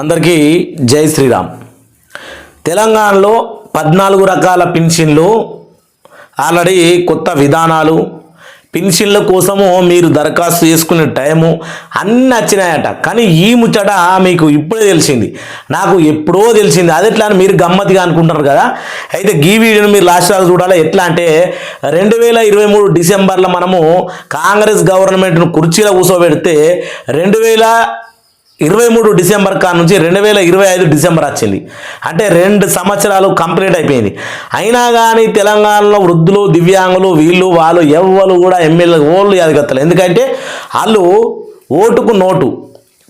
అందరికీ జై శ్రీరామ్. తెలంగాణలో 14 రకాల పింఛన్లు ఆల్రెడీ కొత్త విధానాలు పింఛన్ల కోసము మీరు దరఖాస్తు చేసుకునే టైము అన్నీ వచ్చినాయట. కానీ ఈ ముచ్చట మీకు ఇప్పుడే తెలిసింది, నాకు ఎప్పుడో తెలిసింది. అది ఎట్లా అని మీరు గమ్మత్తిగా అనుకుంటారు కదా. అయితే ఈ వీడియోని మీరు లాస్ట్ దాకా చూడాలి. ఎట్లా అంటే 2023 డిసెంబర్లో మనము కాంగ్రెస్ గవర్నమెంట్ను కుర్చీలో కూర్చోబెడితే 2023 డిసెంబర్ నుంచి 2025 డిసెంబర్ వచ్చింది. అంటే 2 సంవత్సరాలు కంప్లీట్ అయిపోయింది. అయినా కానీ తెలంగాణలో వృద్ధులు, దివ్యాంగులు, వీళ్ళు వాళ్ళు ఎవ్వరు కూడా ఎమ్మెల్యే ఓళ్ళు ఎదగత్తలేదు. ఎందుకంటే వాళ్ళు ఓటుకు నోటు,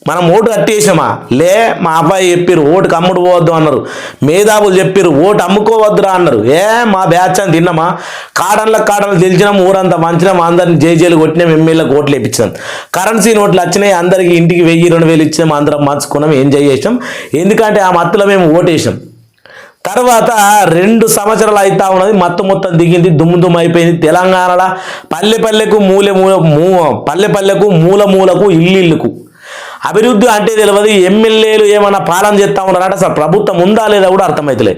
మనం ఓటు కట్టేసామా లే, మా అబ్బాయి చెప్పారు ఓటుకు అమ్ముడు పోవద్దు అన్నారు, మేధావులు చెప్పారు ఓటు అమ్ముకోవద్దురా అన్నారు. మా బ్యాచ్ అని తిన్నామా, కాడన్లు తెలిసినాం, ఊరంతా మంచినాం, అందరిని జైలు కొట్టినాం, ఎమ్మెల్యేలకు ఓట్లు వేయించినాం, కరెన్సీ నోట్లు వచ్చినాయి, అందరికీ ఇంటికి 1000-2000 ఇచ్చినాం, అందరం మార్చుకున్నాం, ఎంజాయ్ చేసాం. ఎందుకంటే ఆ మత్తులో మేము ఓటేసాం. తర్వాత 2 సంవత్సరాలు అవుతా ఉన్నది, మొత్తం దిగింది, దుమ్ము అయిపోయింది. తెలంగాణలో పల్లెకు మూలకు ఇల్లుకు అభివృద్ధి అంటే తెలియదు. ఎమ్మెల్యేలు ఏమన్నా పాలన చేస్తూ ఉన్నారంటే అసలు ప్రభుత్వం ఉందా లేదా కూడా అర్థమవుతలే.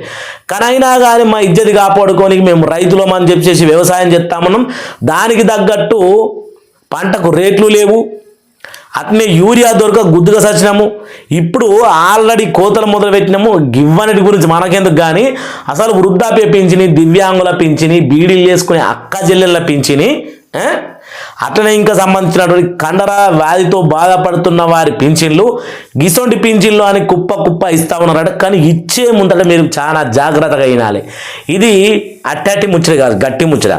కానీ అయినా కానీ మా ఇజ్జతి కాపాడుకోనికి మేము రైతులం అని చెప్పేసి వ్యవసాయం చేస్తామన్నాం. దానికి తగ్గట్టు పంటకు రేట్లు లేవు, అట్నే యూరియా దొరక గుద్దుగా సచ్చినాము. ఇప్పుడు ఆల్రెడీ కోతలు మొదలు పెట్టినాము. గివ్వనిటి గురించి మనకెందుకు కానీ అసలు వృద్ధాప్య పింఛని, దివ్యాంగుల పింఛని, బీడీలు చేసుకునే అక్క చెల్లెళ్ళ పింఛని, అట్లనే ఇంకా సంబంధించినటువంటి కండర వ్యాధితో బాధపడుతున్న వారి పింఛన్లు, గిసొంటి పింఛన్లు అని కుప్ప ఇస్తా ఉన్నారట. కానీ ఇచ్చే ముందట మీరు చాలా జాగ్రత్తగా వినాలి. ఇది అట్టాటి ముచ్చట కాదు, గట్టి ముచ్చట.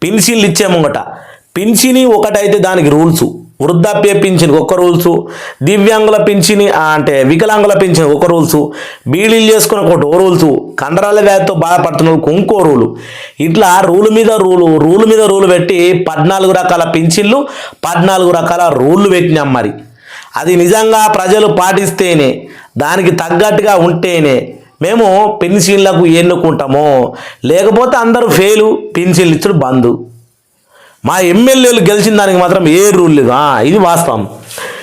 పింఛన్లు ఇచ్చే ముంగట పింఛని ఒకటైతే దానికి రూల్స్, వృద్ధాప్య పింఛన్ ఒక రూల్సు, దివ్యాంగుల పింఛని అంటే వికలాంగుల పింఛన్ ఒక రూల్సు, బీడీలు చేసుకున్న ఒకటి ఓ రూల్సు, కండరాల వ్యాధితో బాధపడుతున్న ఇంకో రూలు. ఇట్లా రూలు మీద రూలు పెట్టి 14 రకాల పింఛన్లు, 14 రకాల రూళ్ళు పెట్టినాం. మరి అది నిజంగా ప్రజలు పాటిస్తేనే, దానికి తగ్గట్టుగా ఉంటేనే మేము పెన్షన్లకు ఎన్నుకుంటాము. లేకపోతే అందరూ ఫెయిలు, పెన్షన్లు ఇచ్చుడు బంద్. మా ఎమ్మెల్యేలు గెలిచిన దానికి మాత్రం ఏ రూల్ లేదు, ఇది వాస్తవం.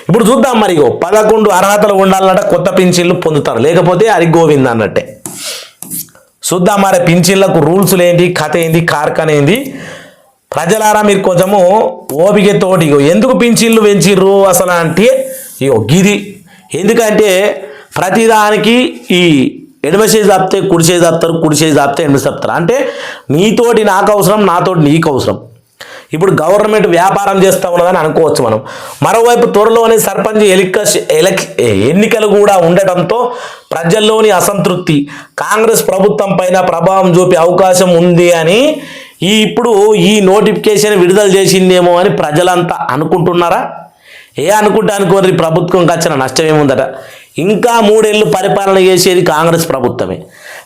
ఇప్పుడు చూద్దాం. మరి 11 అర్హతలు ఉండాలన్నట్ట కొత్త పింఛన్లు పొందుతారు, లేకపోతే అది గోవింద అన్నట్టే. చూద్దాం మరి పింఛన్లకు రూల్స్ ఏంటి, కథ ఏంది, కార్ఖాన ఏంది. ప్రజలారా మీరు కొంచెము ఓపికతోటి ఎందుకు పింఛన్లు పెంచిర్రు అసలు అంటే గిది. ఎందుకంటే ప్రతిదానికి ఈ ఎడమ చేసి తప్పితే కుడి చేసి తప్పుతారు, కుడి చేసి తప్పితే ఎడమ తప్పుతారు. అంటే నీతోటి నాకు అవసరం, నాతోటి నీకు అవసరం. ఇప్పుడు గవర్నమెంట్ వ్యాపారం చేస్తూ ఉన్నదని అనుకోవచ్చు మనం. మరోవైపు త్వరలోనే సర్పంచ్ ఎన్నికలు కూడా ఉండటంతో ప్రజల్లోని అసంతృప్తి కాంగ్రెస్ ప్రభుత్వం పైన ప్రభావం చూపే అవకాశం ఉంది అని ఇప్పుడు ఈ నోటిఫికేషన్ విడుదల చేసిందేమో అని ప్రజలంతా అనుకుంటున్నారా? అనుకుంటే అనుకోరి, ప్రభుత్వంకి వచ్చిన నష్టం ఏముందట. ఇంకా 3 ఏళ్ళు పరిపాలన చేసేది కాంగ్రెస్ ప్రభుత్వమే.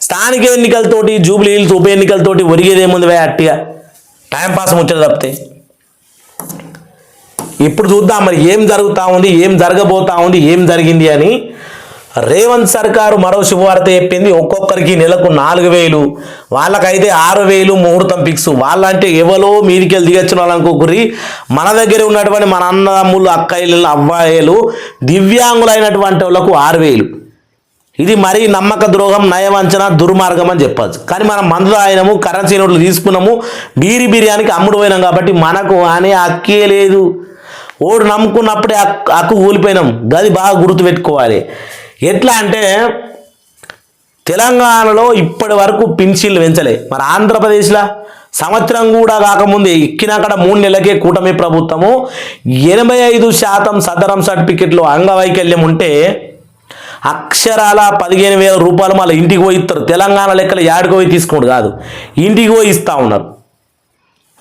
స్థానిక ఎన్నికలతోటి, జూబ్లీ హిల్స్ ఉప ఎన్నికలతోటి ఒరిగేది ఏముంది అట్టిగా టైంపాస్ ముచ్చట తప్పితే. ఇప్పుడు చూద్దాం మరి ఏం జరుగుతూ ఉంది, ఏం జరగబోతా ఉంది, ఏం జరిగింది అని. రేవంత్ సర్కారు మరో శుభవార్త చెప్పింది. ఒక్కొక్కరికి నెలకు 4000, వాళ్ళకైతే 6000 ముహూర్తం ఫిక్స్. వాళ్ళంటే ఎవరో మీదికెళ్ళి దిగొచ్చిన వాళ్ళనుకోకుర్రి, మన దగ్గర ఉన్నటువంటి మన అన్నదమ్ములు, అక్కయ్యలు, అబ్బాయిలు, దివ్యాంగులైనటువంటి వాళ్ళకు 6000. ఇది మరీ నమ్మక ద్రోహం, నయవంచన, దుర్మార్గం అని చెప్పచ్చు. కానీ మనం మందు తాగినాము, కరెన్సీ నోట్లు తీసుకున్నాము, బిర్యానీకి అమ్ముడు పోయినాం కాబట్టి మనకు అనే హక్కే లేదు. ఓడు నమ్ముకున్నప్పుడే హక్కు కూలిపోయినాం. గది బాగా గుర్తుపెట్టుకోవాలి. ఎట్లా అంటే తెలంగాణలో ఇప్పటి వరకు పింఛన్లు పెంచలే. మరి ఆంధ్రప్రదేశ్లో సంవత్సరం కూడా కాకముందు ఎక్కినాకడ 3 నెలలకే కూటమి ప్రభుత్వము 85% సదరం సర్టిఫికెట్లో అంగవైకల్యం ఉంటే అక్షరాల 15,000 రూపాయలు మళ్ళీ ఇంటికి పోయి ఇస్తారు. తెలంగాణ లెక్కలు యాడికి పోయి తీసుకోండి కాదు, ఇంటికి పోయి ఇస్తూ ఉన్నారు.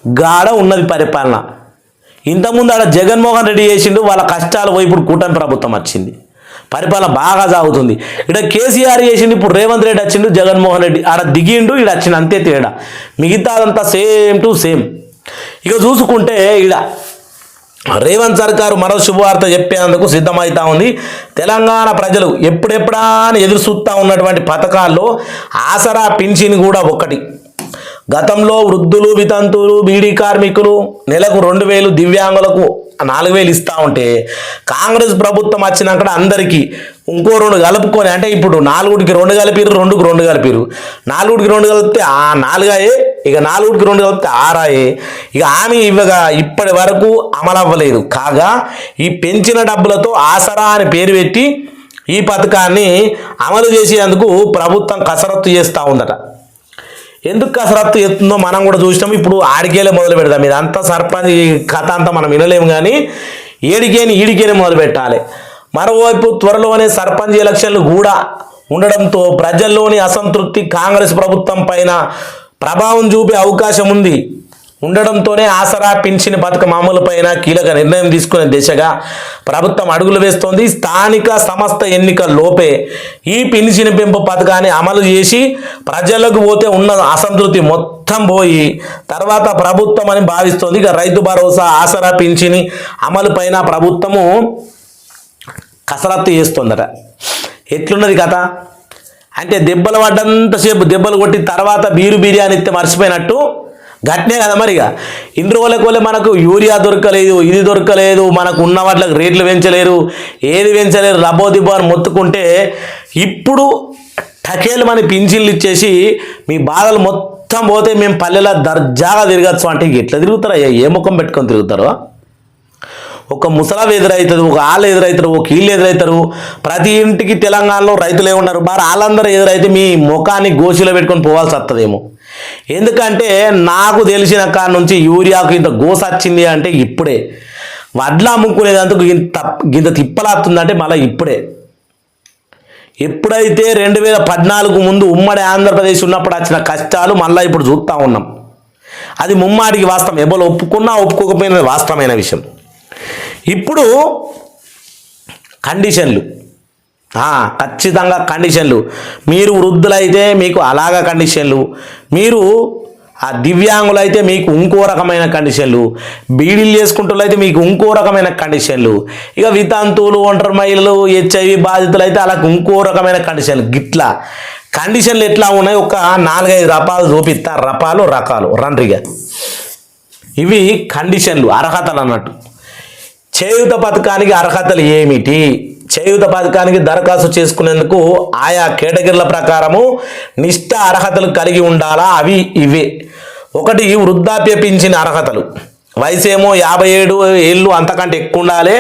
గాడ ఉన్నది పరిపాలన. ఇంతకుముందు ఆడ జగన్మోహన్ రెడ్డి చేసిండు, వాళ్ళ కష్టాలు పోయి ఇప్పుడు కూటమి ప్రభుత్వం వచ్చింది, పరిపాలన బాగా సాగుతుంది. ఇక్కడ కేసీఆర్ చేసిండు, ఇప్పుడు రేవంత్ రెడ్డి వచ్చిండు, జగన్మోహన్ రెడ్డి ఆడ దిగిండు, ఇక్కడ వచ్చిండు, అంతే తేడా. మిగతాదంతా సేమ్ టు సేమ్. ఇక చూసుకుంటే ఇక్కడ రేవంత్ సర్కారు మరో శుభవార్త చెప్పేందుకు సిద్ధమవుతా ఉంది. తెలంగాణ ప్రజలు ఎప్పుడెప్పుడా అని ఎదురు చూస్తూ ఉన్నటువంటి పథకాల్లో ఆసరా పింఛన్ కూడా ఒకటి. గతంలో వృద్ధులు, వితంతువులు, బీడీ కార్మికులు నెలకు 2000, దివ్యాంగులకు 4000 ఇస్తూ ఉంటే కాంగ్రెస్ ప్రభుత్వం వచ్చినాక అందరికీ ఇంకో 2 కలుపుకొని, అంటే ఇప్పుడు 4కి 2 కలిపిరు, 2కి 2 కలిపిరు, 4కి 2 కలిపితే 4 అయ్యే, ఇక 4కి 2 కలిపితే 6 అయ్యే. ఇక హామీ ఇవ్వగా ఇప్పటి వరకు అమలవ్వలేదు. కాగా ఈ పెంచిన డబ్బులతో ఆసరా అని పేరు పెట్టి ఈ పథకాన్ని అమలు చేసేందుకు ప్రభుత్వం కసరత్తు చేస్తూ ఉందట. ఎందుకు కసరత్తు చేస్తుందో మనం కూడా చూసినాం. ఇప్పుడు ఆడికేలే మొదలు పెడదాం. ఇదంతా సర్పంచ్ కథ అంతా మనం వినలేము, కానీ ఈడికేనే మొదలు పెట్టాలి. మరోవైపు త్వరలోనే సర్పంచ్ ఎలక్షన్లు కూడా ఉండడంతో ప్రజల్లోని అసంతృప్తి కాంగ్రెస్ ప్రభుత్వం పైన ప్రభావం చూపే అవకాశం ఉండడంతోనే ఆసరా పింఛన్ పథకం అమలుపైన కీలక నిర్ణయం తీసుకునే దిశగా ప్రభుత్వం అడుగులు వేస్తోంది. స్థానిక సంస్థ ఎన్నికల్లోపే ఈ పింఛన్ పెంపు పథకాన్ని అమలు చేసి ప్రజలకు పోతే ఉన్న అసంతృప్తి మొత్తం పోయి తర్వాత ప్రభుత్వం అని భావిస్తోంది. ఇక రైతు భరోసా, ఆసరా పింఛన్ అమలుపైన ప్రభుత్వము కసరత్తు చేస్తుందట. ఎట్లున్నది కథ అంటే దెబ్బలు పడ్డంతసేపు దెబ్బలు కొట్టి తర్వాత బిర్యానీ ఇస్తే మర్చిపోయినట్టు గట్నే కదా. మరిగా ఇన్ని రోజులకోలే మనకు యూరియా దొరకలేదు, ఇది దొరకలేదు, మనకు ఉన్న వాటికి రేట్లు పెంచలేరు, ఏది పెంచలేరు, రబ్బోదిబ్బో అని మొత్తుకుంటే ఇప్పుడు టకేలు మన పింఛన్లు ఇచ్చేసి మీ బాధలు మొత్తం పోతే మేము పల్లెలా దర్జాగా తిరగచ్చు అంటే ఎట్లా తిరుగుతారా? ఏ ముఖం పెట్టుకొని తిరుగుతారో? ఒక ముసలాం ఎదురవుతుంది, ఒక వాళ్ళు ఎదురవుతారు, ఒక వీళ్ళు ఎదురవుతారు. ప్రతి ఇంటికి తెలంగాణలో రైతులే ఉన్నారు. మరి వాళ్ళందరూ ఎదురైతే మీ ముఖాన్ని గోసిలో పెట్టుకొని పోవాల్సి వస్తుందేమో. ఎందుకంటే నాకు తెలిసిన కాడ నుంచి యూరియాకు ఇంత గోస వచ్చింది అంటే ఇప్పుడే. వడ్లు అమ్ముకునేదందుకు ఇంత తిప్పలాస్తుందంటే మళ్ళీ ఇప్పుడే. ఎప్పుడైతే 2014 ముందు ఉమ్మడి ఆంధ్రప్రదేశ్ ఉన్నప్పుడు వచ్చిన కష్టాలు మళ్ళీ ఇప్పుడు చూస్తూ ఉన్నాం. అది ముమ్మాడికి వాస్తవం, ఎవరు ఒప్పుకున్నా ఒప్పుకోకపోయినా వాస్తవమైన విషయం. ఇప్పుడు కండిషన్లు, ఖచ్చితంగా కండిషన్లు. మీరు వృద్ధులైతే మీకు అలాగా కండిషన్లు, మీరు ఆ దివ్యాంగులు అయితే మీకు ఇంకో రకమైన కండిషన్లు, బీడీలు చేసుకుంటూ అయితే మీకు ఇంకో రకమైన కండిషన్లు, ఇక వితంతువులు, ఒంటరి మహిళలు, HIV బాధితులు అయితే అలాగ ఇంకో రకమైన కండిషన్లు. గిట్లా కండిషన్లు ఎట్లా ఉన్నాయి ఒక 4-5 రకాలు చూపిస్తా. రకాలు రండ్రిగా. ఇవి కండిషన్లు, అర్హతలు అన్నట్టు. చేయూత పథకానికి అర్హతలు ఏమిటి? చేయూత పథకానికి దరఖాస్తు చేసుకునేందుకు ఆయా కేటగిరీల ప్రకారము నిష్ఠ అర్హతలు కలిగి ఉండాలా? అవి ఇవే. 1 వృద్ధాప్య పింఛన్ అర్హతలు. వయసు ఏమో 57 ఏళ్ళు అంతకంటే ఎక్కువ ఉండాలి.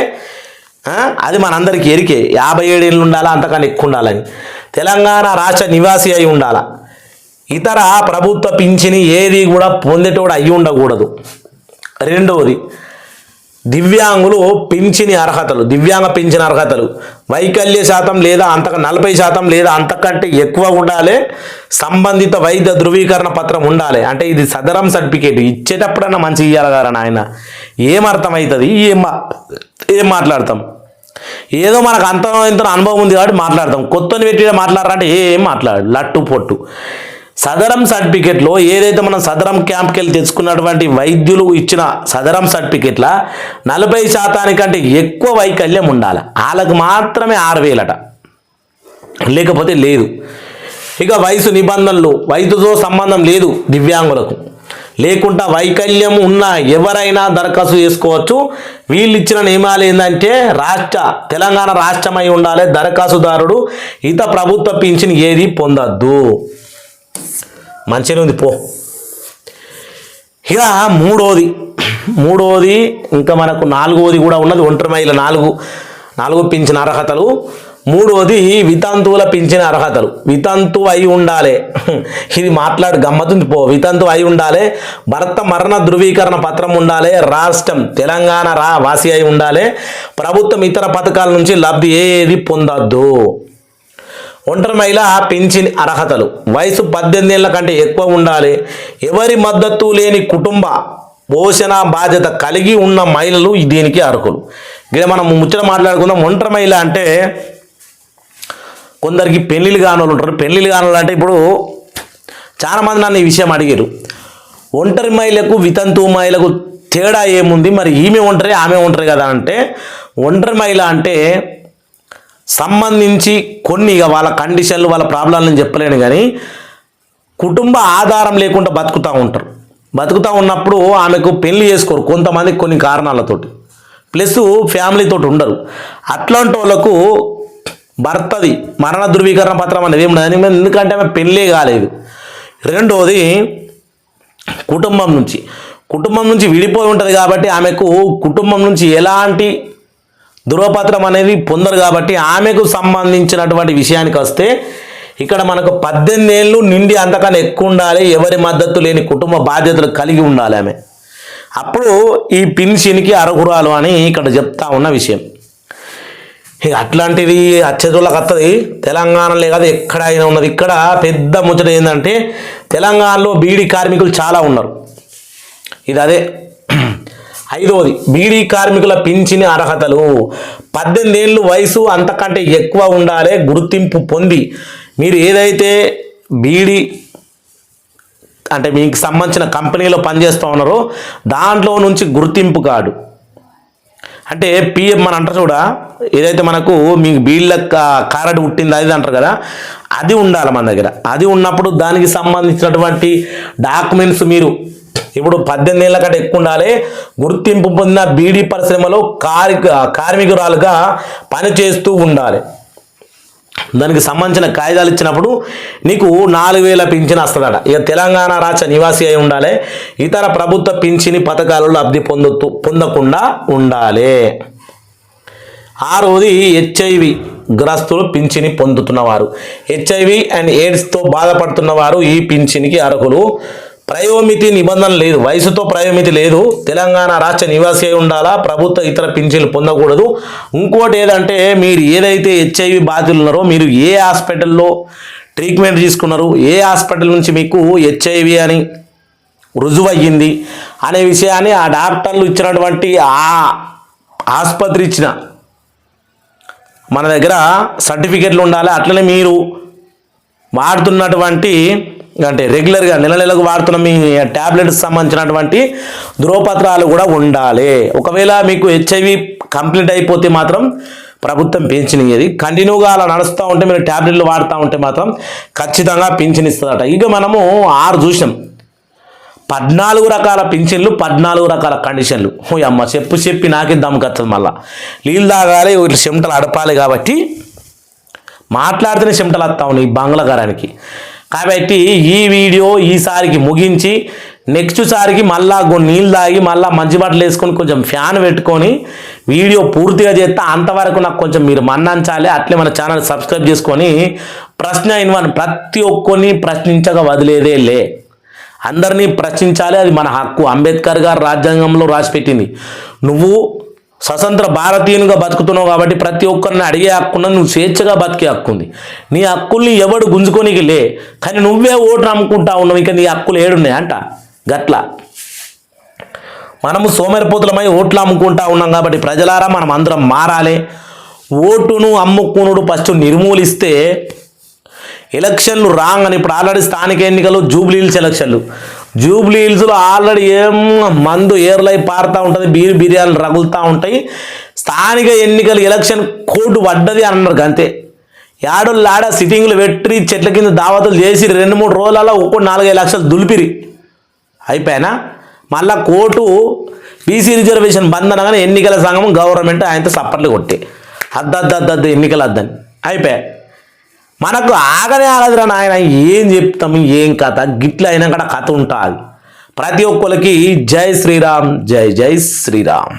అది మనందరికీ ఎరికే, 57 ఏళ్ళు ఉండాలా, అంతకంటే ఎక్కువ ఉండాలని. తెలంగాణ రాష్ట్ర నివాసి అయి ఉండాలా. ఇతర ప్రభుత్వ పింఛని ఏది కూడా పొందేటోడు అయి ఉండకూడదు. 2 దివ్యాంగులు పింఛని అర్హతలు. దివ్యాంగ పింఛన్ అర్హతలు వైకల్య శాతం లేదా 40% లేదా అంతకంటే ఎక్కువ ఉండాలి. సంబంధిత వైద్య ధృవీకరణ పత్రం ఉండాలి. అంటే ఇది సదరం సర్టిఫికేట్ ఇచ్చేటప్పుడన్నా మంచి ఇవ్వాలి కదా నాయన. ఏమర్థమవుతుంది? ఏం మాట్లాడతాం? ఏదో మనకు ఇంత అనుభవం ఉంది కాబట్టి మాట్లాడతాం. కొత్తని పెట్టి మాట్లాడారంటే ఏం మాట్లాడు, లట్టు పొట్టు. సదరం సర్టిఫికేట్లో ఏదైతే మనం సదరం క్యాంప్కి వెళ్ళి తెచ్చుకున్నటువంటి వైద్యులు ఇచ్చిన సదరం సర్టిఫికేట్ల 40% కంటే ఎక్కువ వైకల్యం ఉండాలి. వాళ్ళకు మాత్రమే 6000 లేకపోతే లేదు. ఇక వయసు నిబంధనలు, వయసుతో సంబంధం లేదు దివ్యాంగులకు. లేకుండా వైకల్యం ఉన్న ఎవరైనా దరఖాస్తు చేసుకోవచ్చు. వీళ్ళు ఇచ్చిన నియమాలు ఏంటంటే తెలంగాణ రాష్ట్రమై ఉండాలి. దరఖాస్తుదారుడు ఇత ప్రభుత్వ పింఛన్ ఏది పొందొద్దు. మంచిగా ఉంది పో. ఇక మూడోది ఇంకా మనకు 4వది కూడా ఉన్నది. ఒంటరి మహిళ 4 పింఛన్ అర్హతలు. 3వది వితంతువుల పింఛన్ అర్హతలు. వితంతు అయి ఉండాలి. ఇది గమ్మతుంది పో. వితంతు అయి ఉండాలి. భర్త మరణ ధృవీకరణ పత్రం ఉండాలి. రాష్ట్రం తెలంగాణ వాసి అయి ఉండాలి. ప్రభుత్వం ఇతర పథకాల నుంచి లబ్ధి ఏది పొందొద్దు. ఒంటరి మహిళ పింఛన్ అర్హతలు. వయసు 18 ఏళ్ల కంటే ఎక్కువ ఉండాలి. ఎవరి మద్దతు లేని కుటుంబ పోషణ బాధ్యత కలిగి ఉన్న మహిళలు దీనికి అర్హులు. ఇక మనం ముచ్చట మాట్లాడుకుందాం. ఒంటరి మహిళ అంటే కొందరికి పెళ్ళిళ్ళు కాని వాళ్ళు ఉంటారు. పెళ్ళిళ్ళు కాని వాళ్ళు అంటే ఇప్పుడు చాలామంది నన్ను ఈ విషయం అడిగారు. ఒంటరి మహిళకు వితంతు మహిళకు తేడా ఏముంది? మరి ఈమె ఒంటరి ఆమె ఒంటరి కదా అంటే, ఒంటరి మహిళ అంటే సంబంధించి కొన్ని వాళ్ళ కండిషన్లు, వాళ్ళ ప్రాబ్లంలను చెప్పలేను, కానీ కుటుంబ ఆధారం లేకుండా బతుకుతూ ఉంటారు. బతుకుతూ ఉన్నప్పుడు ఆమెకు పెళ్లి చేసుకోరు కొంతమంది కొన్ని కారణాలతోటి. ప్లస్ ఫ్యామిలీతో ఉండరు. అట్లాంటి వాళ్ళకు భర్తది మరణ ధృవీకరణ పత్రం అనేది ఏమున్నది, ఎందుకంటే ఆమె పెళ్ళే కాలేదు. రెండోది కుటుంబం నుంచి విడిపోయి ఉంటుంది కాబట్టి ఆమెకు కుటుంబం నుంచి ఎలాంటి ధృవపత్రం అనేది పొందరు కాబట్టి ఆమెకు సంబంధించినటువంటి విషయానికి వస్తే ఇక్కడ మనకు 18 ఏళ్ళు నిండి అంతకన్నా ఎక్కువ ఉండాలి, ఎవరి మద్దతు లేని కుటుంబ బాధ్యతలు కలిగి ఉండాలి ఆమె, అప్పుడు ఈ పింఛన్కి అర్హురాలు అని ఇక్కడ చెప్తా ఉన్న విషయం. అట్లాంటిది అచ్చతులకు వస్తుంది, తెలంగాణలో కాదు ఎక్కడైనా ఉన్నది. ఇక్కడ పెద్ద ముచ్చట ఏంటంటే తెలంగాణలో బీడీ కార్మికులు చాలా ఉన్నారు. ఇది అదే 5వది బీడీ కార్మికుల పింఛని అర్హతలు. 18 ఏళ్ళు వయసు అంతకంటే ఎక్కువ ఉండాలి, గుర్తింపు పొంది మీరు ఏదైతే బీడీ అంటే మీకు సంబంధించిన కంపెనీలో పనిచేస్తూ ఉన్నారో దాంట్లో నుంచి గుర్తింపు కార్డు అంటే పిఎం మన అంటారు చూడ, ఏదైతే మనకు మీకు బీళ్ళ కార్డు పుట్టింది అది అంటారు కదా, అది ఉండాలి మన దగ్గర. అది ఉన్నప్పుడు దానికి సంబంధించినటువంటి డాక్యుమెంట్స్ మీరు ఇప్పుడు 18 ఏళ్ళ కంటే ఎక్కువ ఉండాలి, గుర్తింపు పొందిన బీడీ పరిశ్రమలో కార్మికురాలుగా పనిచేస్తూ ఉండాలి. దానికి సంబంధించిన కాయిదాలు ఇచ్చినప్పుడు నీకు 4000 పింఛన్ వస్తుందట. ఇక తెలంగాణ రాష్ట్ర నివాసి అయి ఉండాలి, ఇతర ప్రభుత్వ పింఛని పథకాలలో లబ్ధి పొందకుండా ఉండాలి. 6వది HIV గ్రస్తులు పింఛని పొందుతున్నవారు, HIV అండ్ ఎయిడ్స్తో బాధపడుతున్నవారు ఈ పింఛనికి అర్హులు. ప్రయోమితి నిబంధన లేదు, వయసుతో ప్రయోమితి లేదు, తెలంగాణ రాష్ట్ర నివాసి అయి ఉండాలా, ప్రభుత్వ ఇతర పింఛన్లు పొందకూడదు. ఇంకోటి ఏదంటే మీరు ఏదైతే HIV బాధితులు ఉన్నారో మీరు ఏ హాస్పిటల్లో ట్రీట్మెంట్ తీసుకున్నారు, ఏ హాస్పిటల్ నుంచి మీకు HIV అని రుజువు అయ్యింది అనే విషయాన్ని ఆ డాక్టర్లు ఇచ్చినటువంటి ఆ ఆసుపత్రి ఇచ్చిన మన దగ్గర సర్టిఫికెట్లు ఉండాలి. అట్లనే మీరు వాడుతున్నటువంటి అంటే రెగ్యులర్గా నెలకు వాడుతున్న మీ ట్యాబ్లెట్స్ సంబంధించినటువంటి ధృవపత్రాలు కూడా ఉండాలి. ఒకవేళ మీకు HIV కంప్లీట్ అయిపోతే మాత్రం ప్రభుత్వం పింఛన్ ఇయ్యేది. కంటిన్యూగా అలా నడుస్తూ ఉంటే మీరు ట్యాబ్లెట్లు వాడుతూ ఉంటే మాత్రం ఖచ్చితంగా పింఛన్ ఇస్తుందట. ఇక మనము 6 చూసినాం, 14 రకాల పింఛన్లు, 14 రకాల కండిషన్లు. అమ్మ చెప్పి నాకే దమ్ముకొస్తుంది. మళ్ళీ నీళ్ళు తాగాలి, ఇట్లా చెమటలు అడపాలి కాబట్టి మాట్లాడితేనే చెమటలు వస్తా ఉన్నాయి ఈ బంగ్లాగారానికి. కాబట్టి ఈ వీడియో ఈసారికి ముగించి నెక్స్ట్ సారికి మళ్ళా నీళ్ళు తాగి మళ్ళీ మంచి బట్టలు వేసుకొని కొంచెం ఫ్యాన్ పెట్టుకొని వీడియో పూర్తిగా చేస్తా. అంతవరకు నాకు కొంచెం మీరు మన్నించాలి. అట్లే మన ఛానల్ సబ్స్క్రైబ్ చేసుకొని ప్రశ్న ఇన్వన్ ప్రతి ఒక్కరిని ప్రశ్నించగా వదిలేదే లే, అందరినీ ప్రశ్నించాలి, అది మన హక్కు. అంబేద్కర్ గారు రాజ్యాంగంలో రాసిపెట్టింది. నువ్వు స్వతంత్ర భారతీయునిగా బతుకుతున్నావు కాబట్టి ప్రతి ఒక్కరిని అడిగే హక్కున్నది, నువ్వు స్వేచ్ఛగా బతికే హక్కు ఉంది. నీ హక్కుల్ని ఎవడు గుంజుకోనికి లే, కానీ నువ్వే ఓటు నమ్ముకుంటా ఉన్నావు, ఇంకా నీ హక్కులు ఏడున్నాయంట. గట్ల మనము సోమరిపోతులమై ఓట్లు అమ్ముకుంటా ఉన్నాం కాబట్టి ప్రజలారా మనం అందరం మారాలి. ఓటును అమ్ముకునుడు ఫస్ట్ నిర్మూలిస్తే ఎలక్షన్లు రాంగ్ అని. ఇప్పుడు ఆల్రెడీ స్థానిక ఎన్నికలు, జూబ్లీహిల్స్ ఎలక్షన్లు, జూబ్లీహిల్స్లో ఆల్రెడీ మందు ఏర్లై పారుతూ ఉంటుంది, బిర్యానీలు రగులుతూ ఉంటాయి. స్థానిక ఎన్నికలు ఎలక్షన్ కోర్టు పడ్డది అన్నారు అంతే. ఆడ సిట్టింగ్లు పెట్టి చెట్ల కింద దావతులు చేసి 2-3 రోజులలో ఒక్కో 4-5 లక్షలు దులిపిరి అయిపోయినా. మళ్ళా కోర్టు బీసీ రిజర్వేషన్ బంద్ అనగానే ఎన్నికల సంఘం గవర్నమెంట్ ఆయనతో సప్పట్లు కొట్టి అద్దద్దద్దద్దు ఎన్నికలు అద్దని అయిపోయాయి. మనకు ఆగదురా నాయన, ఏం చెప్తాము ఏం కథ, గిట్ల అయినా కూడా కథ ఉంటుంది. ప్రతి ఒక్కరికి జై శ్రీరామ్, జై జై శ్రీరామ్.